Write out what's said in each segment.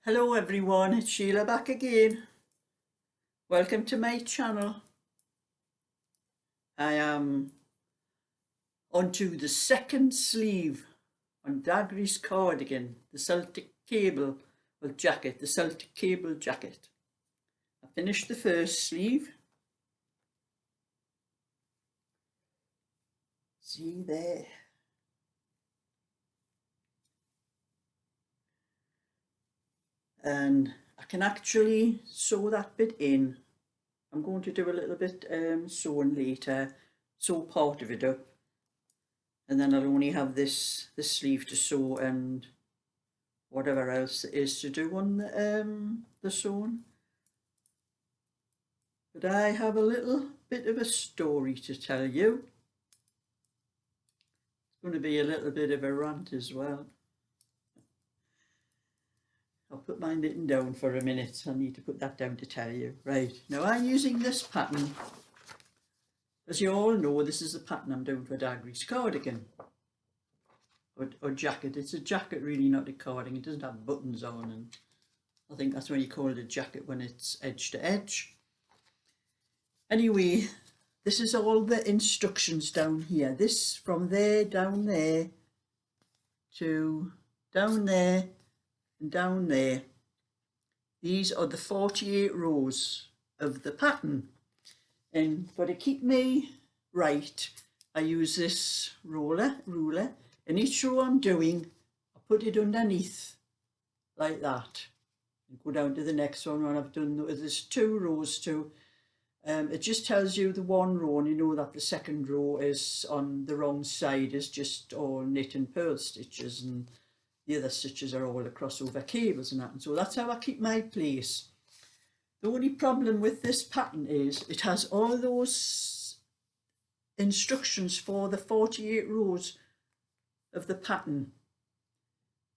Hello everyone, it's Sheila back again. Welcome to my channel. I am onto the second sleeve on Dagry's cardigan, the Celtic cable jacket, the Celtic cable jacket. I finished the first sleeve. See there. And I can actually sew that bit in. I'm going to do a little bit sewing later, sew part of it up, and then I'll only have this sleeve to sew and whatever else there is to do on the sewing. But I have a little bit of a story to tell you. It's going to be a little bit of a rant as well. I'll put my knitting down for a minute. I need to put that down to tell you. Right, now I'm using this pattern. As you all know, this is the pattern I'm doing for Dagry's cardigan. Or jacket. It's a jacket really, not a cardigan. It doesn't have buttons on, and I think that's when you call it a jacket, when it's edge to edge. Anyway, this is all the instructions down here. This from there, down there, to down there, and down there. These are the 48 rows of the pattern, and for to keep me right, I use this ruler, and each row I'm doing, I put it underneath like that and go down to the next one. When I've done, there's 2 rows to it just tells you the one row, and you know that the second row is on the wrong side, is just all knit and purl stitches, and the other stitches are all the crossover cables and that, and so that's how I keep my place. The only problem with this pattern is it has all those instructions for the 48 rows of the pattern,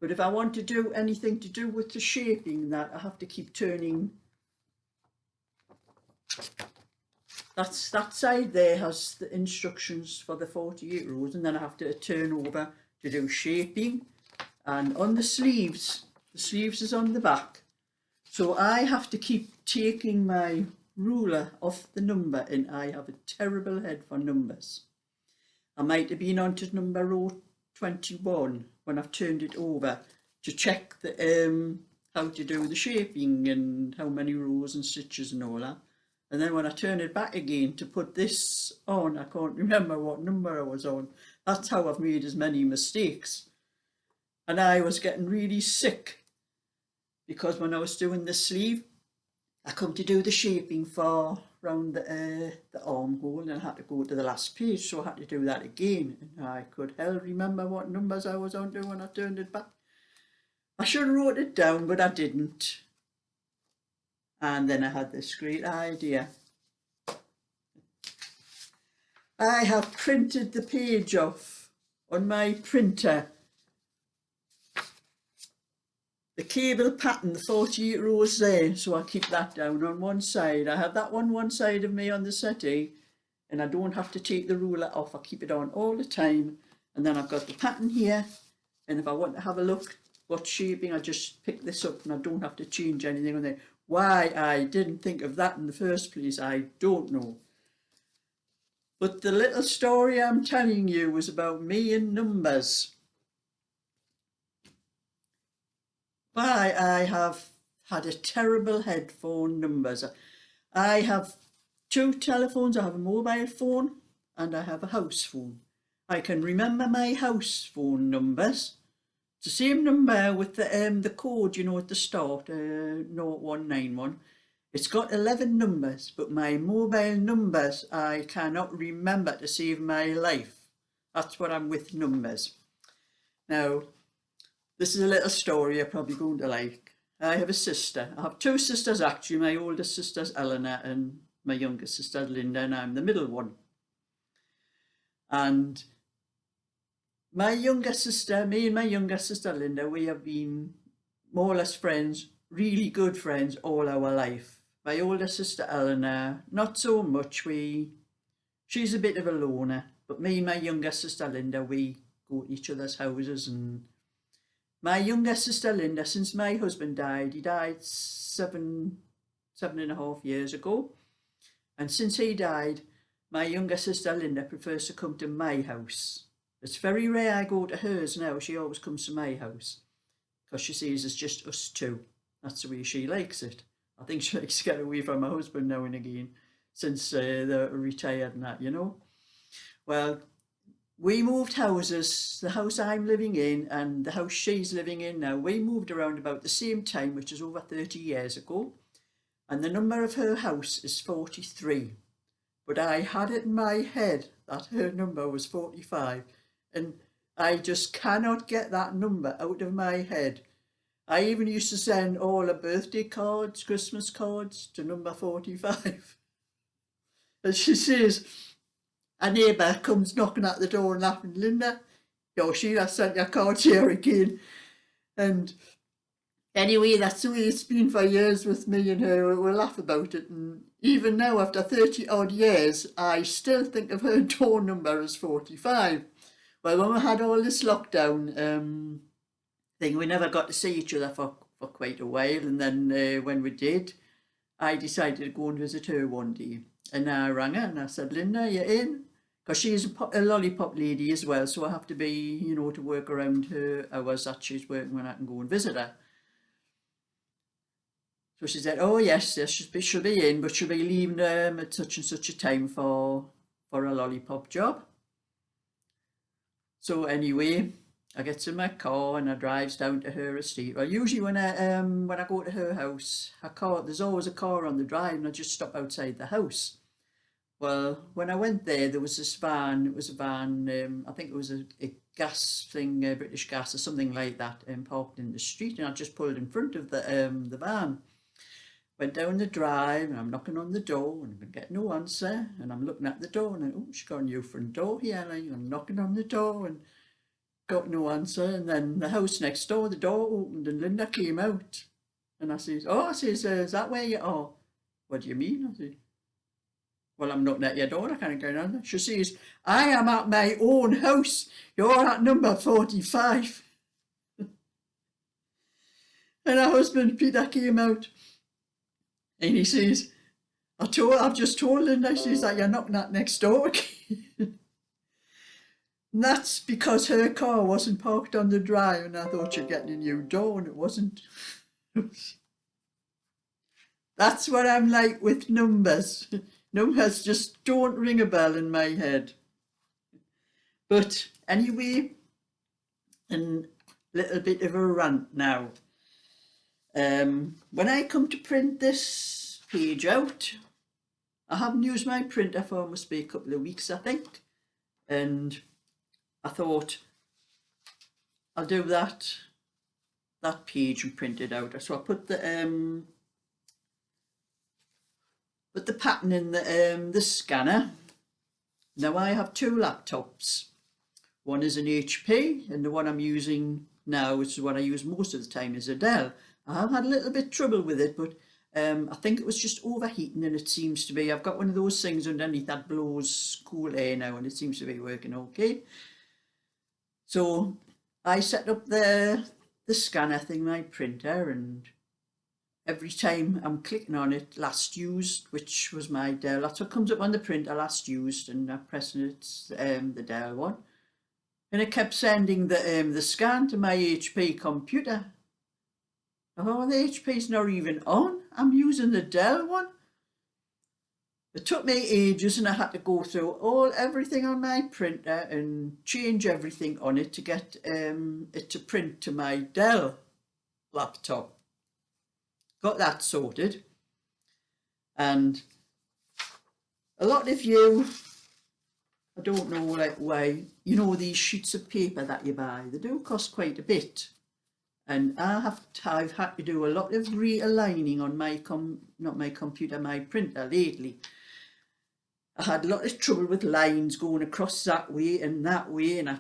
but if I want to do anything to do with the shaping, that I have to keep turning. That side there has the instructions for the 48 rows, and then I have to turn over to do shaping. And on the sleeves is on the back, so I have to keep taking my ruler off the number, and I have a terrible head for numbers. I might have been on to number row 21 when I've turned it over to check the how to do the shaping and how many rows and stitches and all that. And then when I turn it back again to put this on, I can't remember what number I was on. That's how I've made as many mistakes. And I was getting really sick because when I was doing the sleeve, I come to do the shaping for round the armhole, and I had to go to the last page, so I had to do that again. And I could hell remember what numbers I was on to when I turned it back. I should have wrote it down, but I didn't. And then I had this great idea. I have printed the page off on my printer. The cable pattern, the 48 rows there, so I keep that down on one side. I have that one side of me on the settee, and I don't have to take the ruler off. I keep it on all the time. And then I've got the pattern here, and if I want to have a look what shaping, I just pick this up and I don't have to change anything on there. Why I didn't think of that in the first place, I don't know. But the little story I'm telling you was about me and numbers. Why I have had a terrible head for numbers. I have 2 telephones. I have a mobile phone and I have a house phone. I can remember my house phone numbers. It's the same number with the code, you know, at the start, 0191. It's got 11 numbers, but my mobile numbers I cannot remember to save my life. That's what I'm with numbers. Now, this is a little story you're probably going to like. I have a sister. I have 2 sisters actually. My oldest sister's Eleanor and my youngest sister's Linda, and I'm the middle one. And my younger sister, me and my younger sister Linda, we have been more or less friends, really good friends all our life. My older sister Eleanor, not so much. She's a bit of a loner, but me and my younger sister Linda, we go to each other's houses, and My younger sister Linda, since my husband died, he died 7.5 years ago, and since he died, my younger sister Linda prefers to come to my house. It's very rare I go to hers now. She always comes to my house because she sees it's just us two. That's the way she likes it. I think she likes to get away from her husband now and again, since they're retired and that, you know. Well, we moved houses. The house I'm living in and the house she's living in now, we moved around about the same time, which is over 30 years ago. And the number of her house is 43. But I had it in my head that her number was 45. And I just cannot get that number out of my head. I even used to send all her birthday cards, Christmas cards to number 45. And she says, a neighbour comes knocking at the door and laughing, Linda, yo, Sheila sent your cards here again. And anyway, that's the way it's been for years with me and her. We'll laugh about it. And even now, after 30 odd years, I still think of her door number as 45. Well, when we had all this lockdown thing, we never got to see each other for quite a while. And then when we did, I decided to go and visit her one day. And I rang her and I said, Linda, you in? Because she's a lollipop lady as well, so I have to be, you know, to work around her hours that she's working when I can go and visit her. So she said, oh yes, she'll be in, but she'll be leaving at such and such a time for a lollipop job. So anyway, I gets in my car and I drives down to her estate. Well, usually when I go to her house, there's always a car on the drive, and I just stop outside the house. Well, when I went there was this van. It was a van. I think it was a gas thing, British Gas or something like that, parked in the street, and I just pulled in front of the van. Went down the drive and I'm knocking on the door and I'm getting no answer, and I'm looking at the door and oh, she's got a new front door here, and I'm knocking on the door and got no answer. And then the house next door, the door opened and Linda came out, and I says, oh, is that where you are? What do you mean? I said, well, I'm knocking at your door, I can't get on. She says, I am at my own house, you're at number 45. And her husband Peter came out. And he says, I've just told Linda, she says, that you're knocking at next door again. And that's because her car wasn't parked on the drive, and I thought you're getting a new door, and it wasn't. That's what I'm like with numbers. Numbers just don't ring a bell in my head. But anyway, a little bit of a rant now. When I come to print this page out, I haven't used my printer for must be a couple of weeks, I think, and I thought I'll do that page and print it out. So I put the pattern in the scanner. Now I have two laptops. One is an HP, and the one I'm using now, which is what I use most of the time, is a Dell. I have had a little bit of trouble with it, but I think it was just overheating, and it seems to be. I've got one of those things underneath that blows cool air now, and it seems to be working okay. So I set up the scanner thing, my printer, and every time I'm clicking on it, last used, which was my Dell. That's what comes up on the printer, last used, and I'm pressing it, the Dell one. And it kept sending the scan to my HP computer. Oh, the HP's not even on. I'm using the Dell one. It took me ages, and I had to go through everything on my printer and change everything on it to get it to print to my Dell laptop. Got that sorted. And a lot of you, I don't know why, you know, these sheets of paper that you buy, they do cost quite a bit. And I've had to do a lot of realigning on my my printer lately. I had a lot of trouble with lines going across that way, and I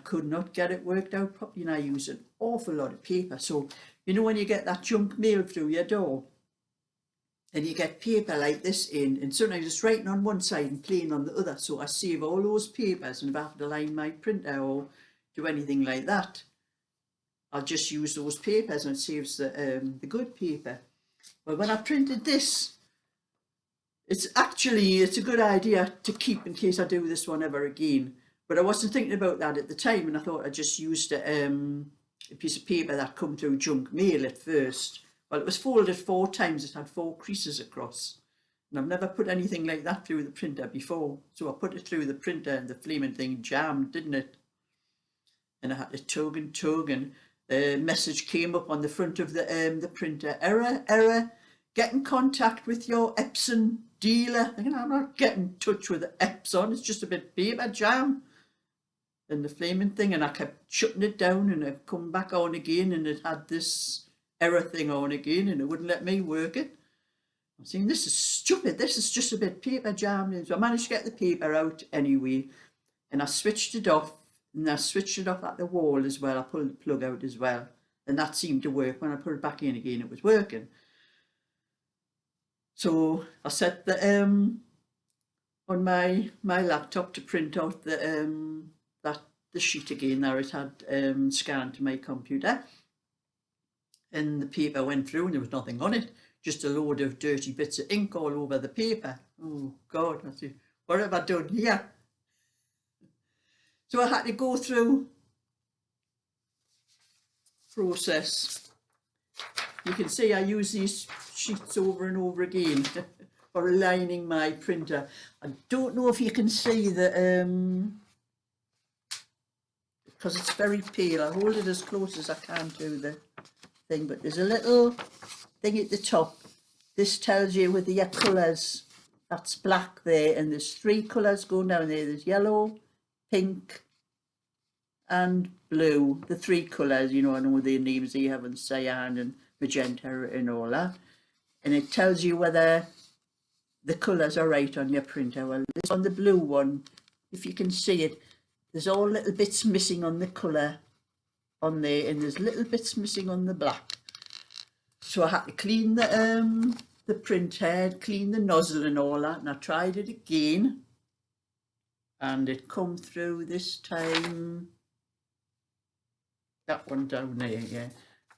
could not get it worked out properly, and I use an awful lot of paper. So, you know, when you get that junk mail through your door, and you get paper like this in, and sometimes it's writing on one side and plain on the other, so I save all those papers, and if I have to line my printer or do anything like that, I'll just use those papers and it saves the good paper. But when I printed this, it's a good idea to keep in case I do this one ever again. But I wasn't thinking about that at the time, and I thought I just used a piece of paper that come through junk mail at first. Well, it was folded 4 times. It had 4 creases across. And I've never put anything like that through the printer before. So I put it through the printer and the flaming thing jammed, didn't it? And I had to tug and tug, and the message came up on the front of the printer. Error, get in contact with your Epson dealer. I'm not getting in touch with the Epson, it's just a bit of paper jam. And the flaming thing, and I kept shutting it down, and it come back on again, and it had this error thing on again, and it wouldn't let me work it. I'm saying, this is stupid, this is just a bit of paper jammed. So I managed to get the paper out anyway, and I switched it off, and I switched it off at the wall as well. I pulled the plug out as well, and that seemed to work. When I put it back in again, it was working. So I set the on my laptop to print out the sheet again there. It had scanned to my computer, and the paper went through and there was nothing on it, just a load of dirty bits of ink all over the paper. Oh God, I said, what have I done here? So I had to go through process. You can see I use these sheets over and over again for aligning my printer. I don't know if you can see the because it's very pale. I hold it as close as I can to the thing, but there's a little thing at the top. This tells you with the colours. That's black there, and there's 3 colours going down there. There's yellow, pink and blue. The 3 colours, you know, I know their names. They have in cyan and magenta and all that. And it tells you whether the colours are right on your printer. Well, this on the blue one, if you can see it, there's all little bits missing on the colour on there, and there's little bits missing on the black. So I had to clean the print head, clean the nozzle and all that, and I tried it again, and it come through this time. That one down there, yeah.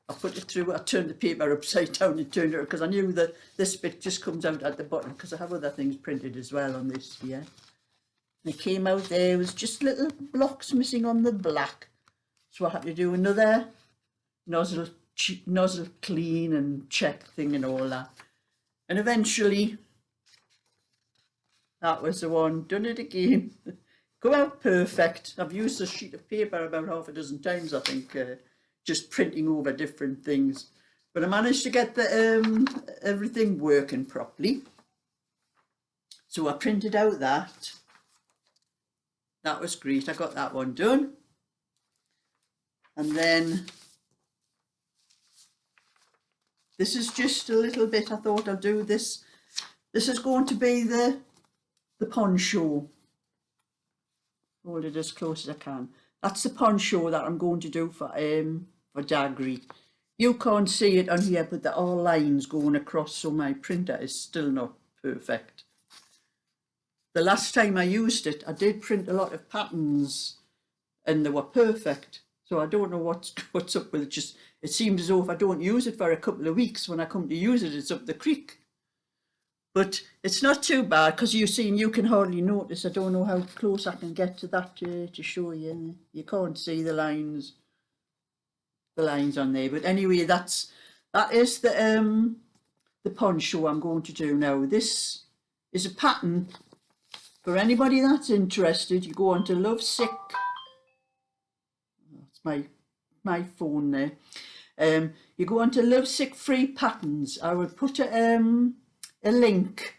I put it through, I turned the paper upside down and turned it, because I knew that this bit just comes out at the bottom, because I have other things printed as well on this here. And it came out there, it was just little blocks missing on the black. So I had to do another nozzle clean and check thing and all that. And eventually, that was the one, done it again. Come out perfect. I've used a sheet of paper about half a dozen times, I think, just printing over different things. But I managed to get the everything working properly. So I printed out that. That was great. I got that one done. And then this is just a little bit. I thought I'll do this. This is going to be the poncho. Hold it as close as I can. That's the poncho that I'm going to do for Dagry. You can't see it on here, but there are lines going across, so my printer is still not perfect. The last time I used it, I did print a lot of patterns and they were perfect. So I don't know what's up with it. Just, it seems as though if I don't use it for a couple of weeks, when I come to use it, it's up the creek. But it's not too bad, because you see, you can hardly notice. I don't know how close I can get to that to show you. You can't see the lines on there. But anyway, that is the poncho I'm going to do now. This is a pattern for anybody that's interested. You go on to Lovesick. That's my phone there. You go on to Lovesick Free Patterns. I will put a link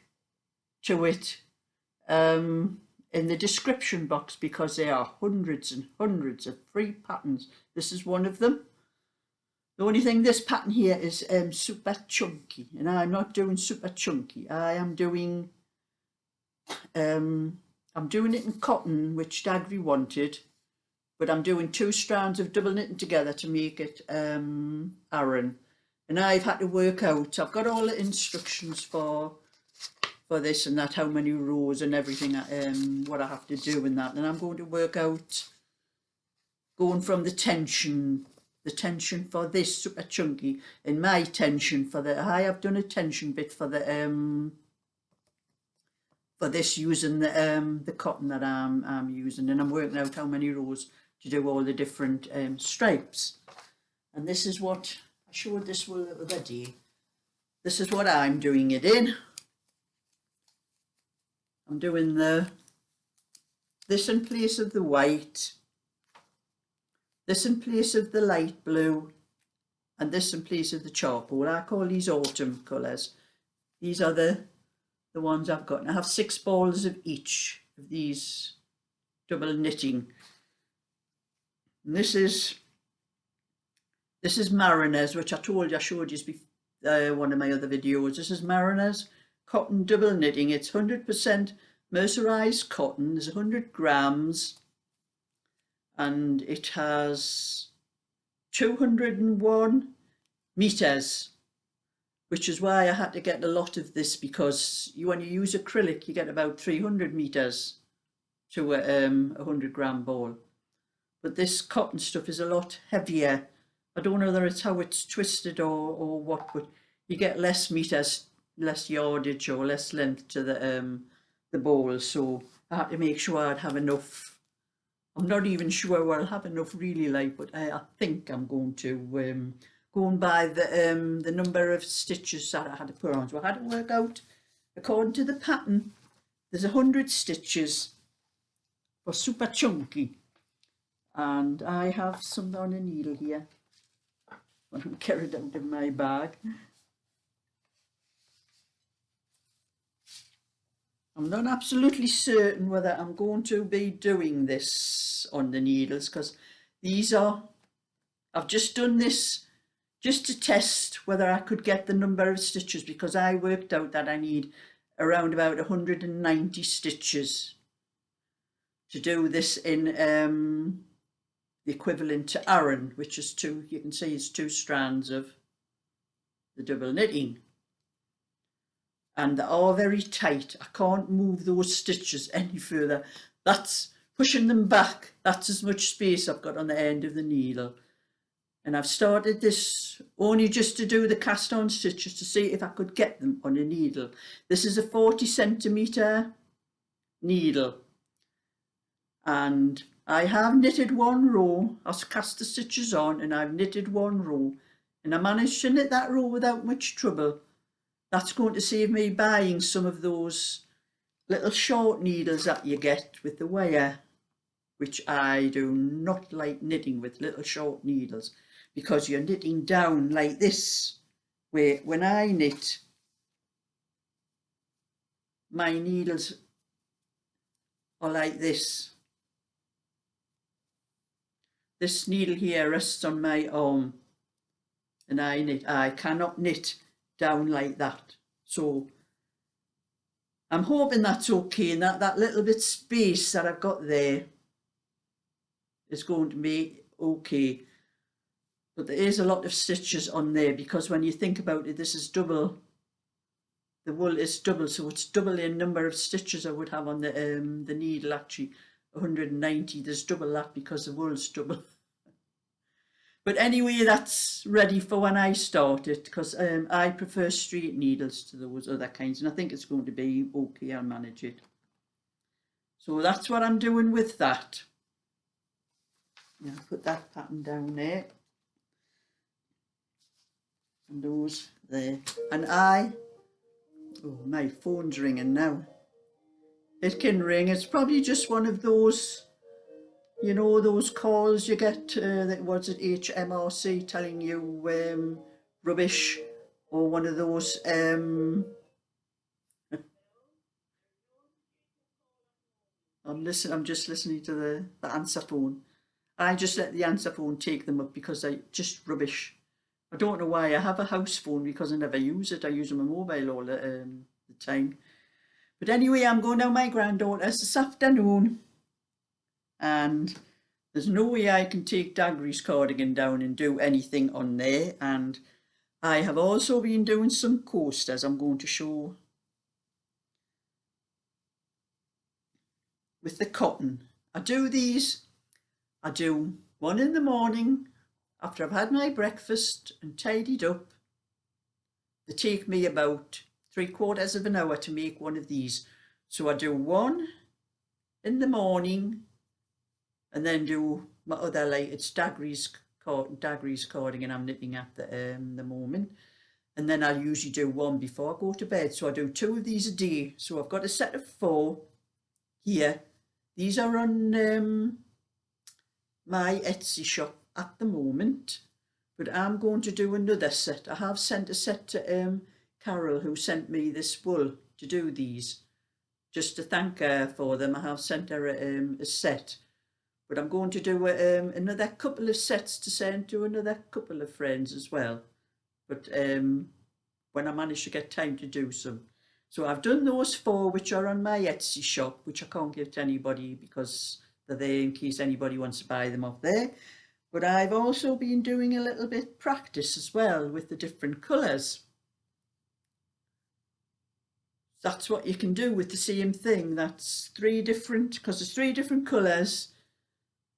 to it in the description box, because there are hundreds and hundreds of free patterns. This is one of them. The only thing, this pattern here is super chunky, and I'm not doing super chunky. I am doing I'm doing it in cotton, which Dagry wanted, but I'm doing 2 strands of double knitting together to make it Aran. And I've had to work out, I've got all the instructions for this and that, how many rows and everything, what I have to do and that. And I'm going to work out, going from the tension the tension for this super chunky, and my tension for the, I have done a tension bit for the for this using the cotton that I'm using, and I'm working out how many rows to do all the different stripes. And this is what I showed this one the other day. This is what I'm doing it in. I'm doing this in place of the white, this in place of the light blue, and this in place of the charcoal. I call these autumn colours. These are the ones I've got. And I have 6 balls of each of these double knitting. And this is Mariners, which I told you, I showed you before, one of my other videos. This is Mariners cotton double knitting. It's 100% mercerized cotton. There's 100 grams, and it has 201 meters, which is why I had to get a lot of this, because when you use acrylic you get about 300 meters to a 100 gram ball, but this cotton stuff is a lot heavier. I don't know whether it's how it's twisted or what, but you get less meters, less yardage or less length to the ball. So I had to make sure I'd have enough. I'm not even sure I'll have enough really, like, but I think I'm going to going by the number of stitches that I had to put on. So I had to work out, according to the pattern, there's 100 stitches for super chunky, and I have some on a needle here. I'll get it out of my bag. I'm not absolutely certain whether I'm going to be doing this on the needles, because these are, I've just done this just to test whether I could get the number of stitches, because I worked out that I need around about 190 stitches to do this in the equivalent to Aran, which is 2, you can see it's 2 strands of the double knitting. And they are very tight. I can't move those stitches any further. That's pushing them back. That's as much space I've got on the end of the needle. And I've started this only just to do the cast on stitches to see if I could get them on a needle. This is a 40 centimetre needle. And I have knitted 1 row. I've cast the stitches on and I've knitted 1 row. And I managed to knit that row without much trouble. That's going to save me buying some of those little short needles that you get with the wire, which I do not like knitting with, little short needles, because you're knitting down like this, where when I knit, my needles are like this. This needle here rests on my arm, and I cannot knit down like that. So I'm hoping that's okay, and that little bit space that I've got there is going to be okay. But there is a lot of stitches on there, because when you think about it, this is double, the wool is double, so it's double in number of stitches I would have on the needle. Actually 190, there's double that because the wool's double. But anyway, that's ready for when I start it, because I prefer straight needles to those other kinds, and I think it's going to be okay. I'll manage it. So that's what I'm doing with that. Now put that pattern down there, and those there. And oh, my phone's ringing now. It can ring. It's probably just one of those, you know, those calls you get, that was at HMRC telling you rubbish, or one of those I'm just listening to the answer phone. I just let the answer phone take them up because they just rubbish. I don't know why. I have a house phone because I never use it. I use my mobile all the time. But anyway, I'm going down my granddaughter's this afternoon, and there's no way I can take Daggery's cardigan down and do anything on there. And I have also been doing some coasters I'm going to show with the cotton. I do one in the morning after I've had my breakfast and tidied up, they take me about 3/4 of an hour to make one of these. So I do one in the morning and then do my other, like, it's Daggery's cardigan I'm knitting at the moment. And then I usually do one before I go to bed. So I do 2 of these a day. So I've got a set of 4 here. These are on my Etsy shop at the moment, but I'm going to do another set. I have sent a set to Carol, who sent me this wool to do these, just to thank her for them. I have sent her a set, but I'm going to do another couple of sets to send to another couple of friends as well, but when I manage to get time to do some. So I've done those 4 which are on my Etsy shop, which I can't give to anybody because they're there in case anybody wants to buy them off there. But I've also been doing a little bit practice as well with the different colours. That's what you can do with the same thing. That's 3 different, because there's 3 different colours.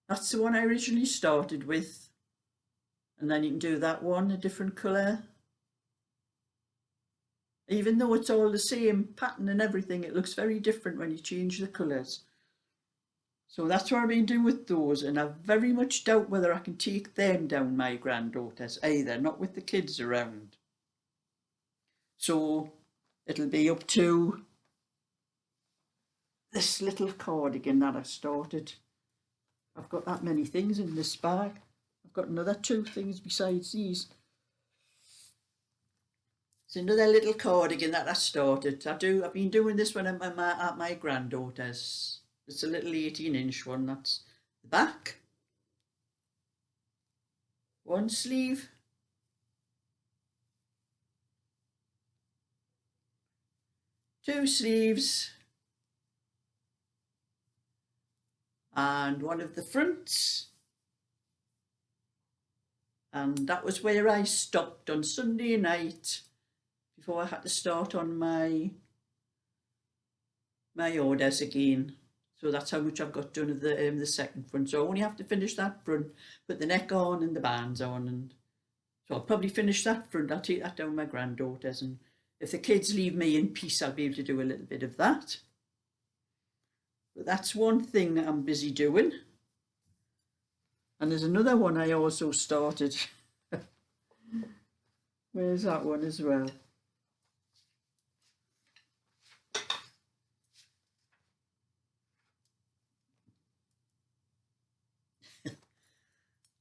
That's the one I originally started with. And then you can do that one, a different colour. Even though it's all the same pattern and everything, it looks very different when you change the colours. So that's what I've been doing with those, and I very much doubt whether I can take them down, my granddaughters, either, not with the kids around. So it'll be up to this little cardigan that I started. I've got that many things in this bag. I've got another 2 things besides these. It's another little cardigan that I started. I've been doing this one at my granddaughter's. It's a little 18-inch one. That's the back. 1 sleeve. 2 sleeves. And one of the fronts. And that was where I stopped on Sunday night before I had to start on my orders again. So that's how much I've got done of the second front. So I only have to finish that front, put the neck on and the bands on, and so I'll probably finish that front. I'll take that down my granddaughter's, and if the kids leave me in peace, I'll be able to do a little bit of that. But that's one thing that I'm busy doing. And there's another one I also started. Where's that one as well?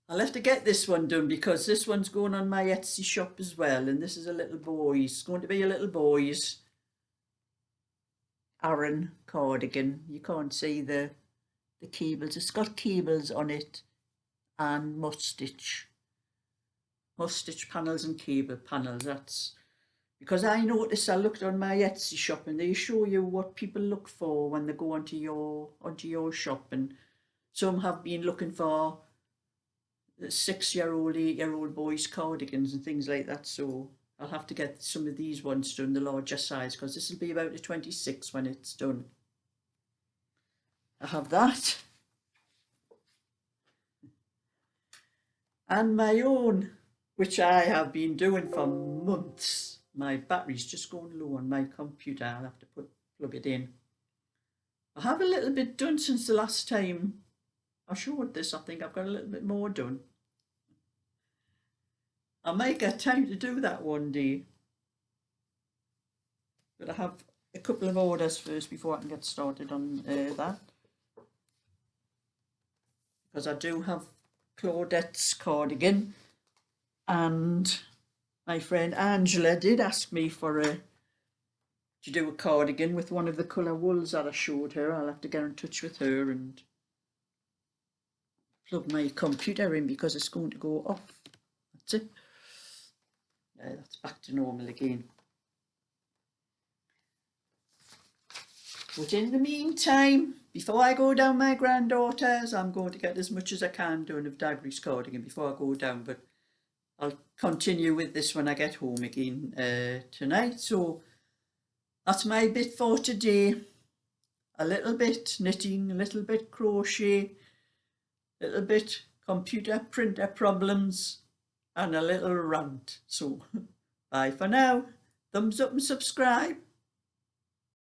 I'll have to get this one done because this one's going on my Etsy shop as well, and this is a little boy's. It's going to be a little boy's Aran cardigan. You can't see the cables. It's got cables on it and must-stitch panels and cable panels. That's because I noticed, I looked on my Etsy shop and they show you what people look for when they go onto your shop, and some have been looking for 6-year-old, 8-year-old boys' cardigans and things like that. So I'll have to get some of these ones done, the larger size, because this will be about a 26 when it's done. I have that. And my own, which I have been doing for months. My battery's just going low on my computer. I'll have to plug it in. I have a little bit done since the last time I showed this. I think I've got a little bit more done. I might get time to do that one day. But I have a couple of orders first before I can get started on that. Because I do have Claudette's cardigan, and my friend Angela did ask me to do a cardigan with one of the colour wools that I showed her. I'll have to get in touch with her and plug my computer in because it's going to go off. That's it. That's back to normal again. But in the meantime, before I go down my granddaughter's, I'm going to get as much as I can done of Daggery's cardigan before I go down, but I'll continue with this when I get home again tonight. So that's my bit for today. A little bit knitting, a little bit crochet, a little bit computer printer problems and a little rant. So bye for now. Thumbs up and subscribe.